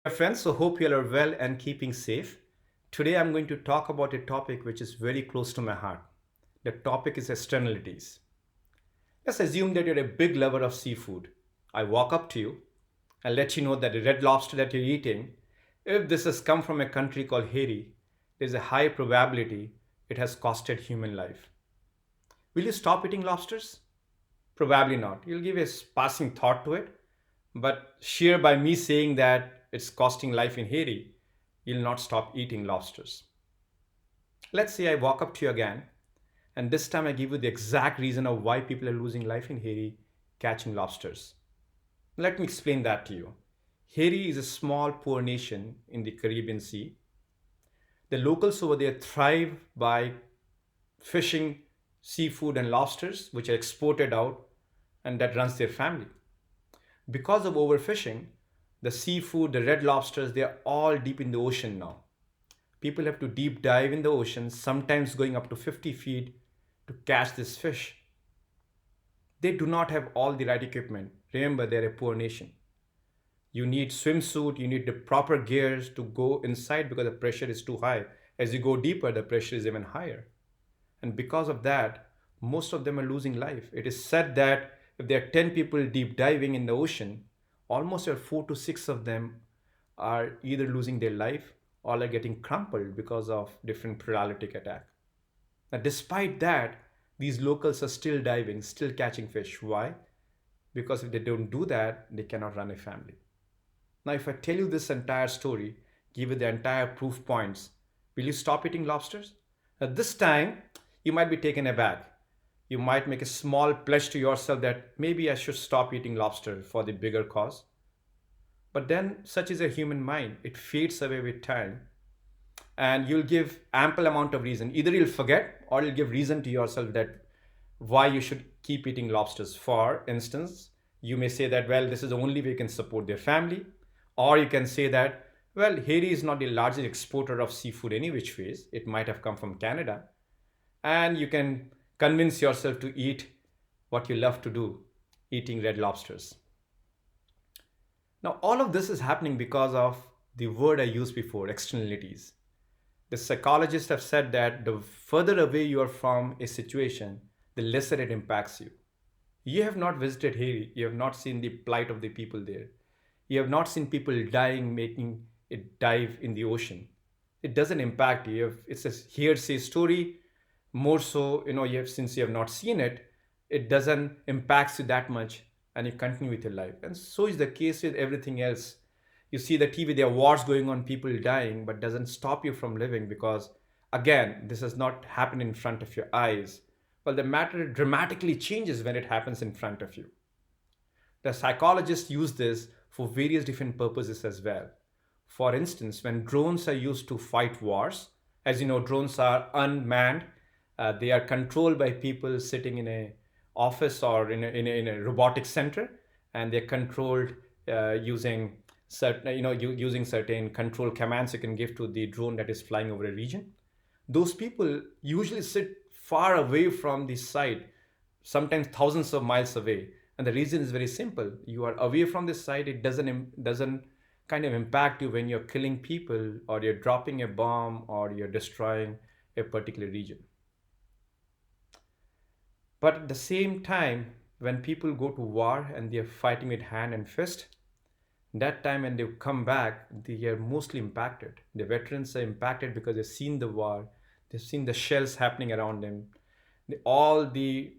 Dear friends, so hope you all are well and keeping safe. Today I'm going to talk about a topic which is very close to my heart. The topic is externalities. Let's assume that you're a big lover of seafood. I walk up to you and let you know that the red lobster that you're eating, if this has come from a country called Haiti, there's a high probability it has costed human life. Will you stop eating lobsters? Probably not. You'll give a passing thought to it, but sheer by me saying that it's costing life in Haiti, you'll not stop eating lobsters. Let's say I walk up to you again, and this time I give you the exact reason of why people are losing life in Haiti catching lobsters. Let me explain that to you. Haiti is a small, poor nation in the Caribbean Sea. The locals over there thrive by fishing seafood and lobsters, which are exported out, and that runs their family. Because of overfishing, the seafood, the red lobsters, they are all deep in the ocean now. People have to deep dive in the ocean, sometimes going up to 50 feet to catch this fish. They do not have all the right equipment. Remember, they're a poor nation. You need swimsuit, you need the proper gears to go inside because the pressure is too high. As you go deeper, the pressure is even higher. And because of that, most of them are losing life. It is said that if there are 10 people deep diving in the ocean, almost 4 to 6 of them are either losing their life or are getting crumpled because of different paralytic attack. Now, despite that, these locals are still diving, still catching fish. Why? Because if they don't do that, they cannot run a family. Now, if I tell you this entire story, give you the entire proof points, will you stop eating lobsters? Now, this time, you might be taken aback. You might make a small pledge to yourself that maybe I should stop eating lobster for the bigger cause. But then, such is a human mind, it fades away with time, and you'll give ample amount of reason. Either you'll forget or you'll give reason to yourself that why you should keep eating lobsters. For instance, you may say that, well, this is the only way you can support their family. Or you can say that, well, Haiti is not the largest exporter of seafood any which ways. It might have come from Canada. And you can convince yourself to eat what you love to do, eating red lobsters. Now, all of this is happening because of the word I used before, externalities. The psychologists have said that the further away you are from a situation, the lesser it impacts you. You have not visited Haiti, you have not seen the plight of the people there. You have not seen people dying making a dive in the ocean. It doesn't impact you. It's a hearsay story. More so, since you have not seen it, it doesn't impact you that much, and you continue with your life. And so is the case with everything else. You see the TV, there are wars going on, people dying, but doesn't stop you from living because, again, this has not happened in front of your eyes. Well, the matter dramatically changes when it happens in front of you. The psychologists use this for various different purposes as well. For instance, when drones are used to fight wars, as you know, drones are unmanned. They are controlled by people sitting in a office or in a robotic center, and they're controlled using certain using certain control commands you can give to the drone that is flying over a region. Those people usually sit far away from the site, sometimes thousands of miles away. And the reason is very simple. You are away from the site, it doesn't kind of impact you when you're killing people or you're dropping a bomb or you're destroying a particular region. But at the same time, when people go to war and they're fighting with hand and fist, that time when they come back, they are mostly impacted. The veterans are impacted because they've seen the war, they've seen the shells happening around them, all the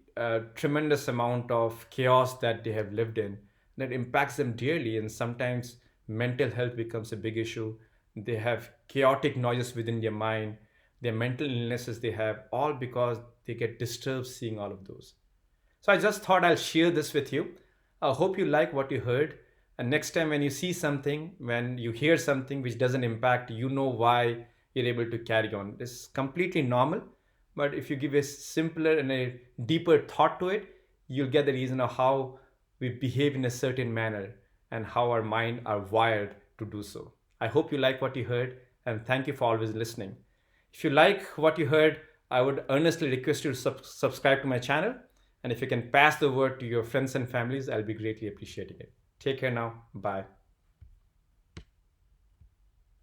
tremendous amount of chaos that they have lived in, that impacts them dearly. And sometimes mental health becomes a big issue. They have chaotic noises within their mind, their mental illnesses they have, all because they get disturbed seeing all of those. So I just thought I'll share this with you. I hope you like what you heard. And next time when you see something, when you hear something which doesn't impact, you know why you're able to carry on. This is completely normal. But if you give a simpler and a deeper thought to it, you'll get the reason of how we behave in a certain manner and how our mind are wired to do so. I hope you like what you heard, and thank you for always listening. If you like what you heard, I would earnestly request you to subscribe to my channel. And if you can pass the word to your friends and families, I'll be greatly appreciating it. Take care now. Bye.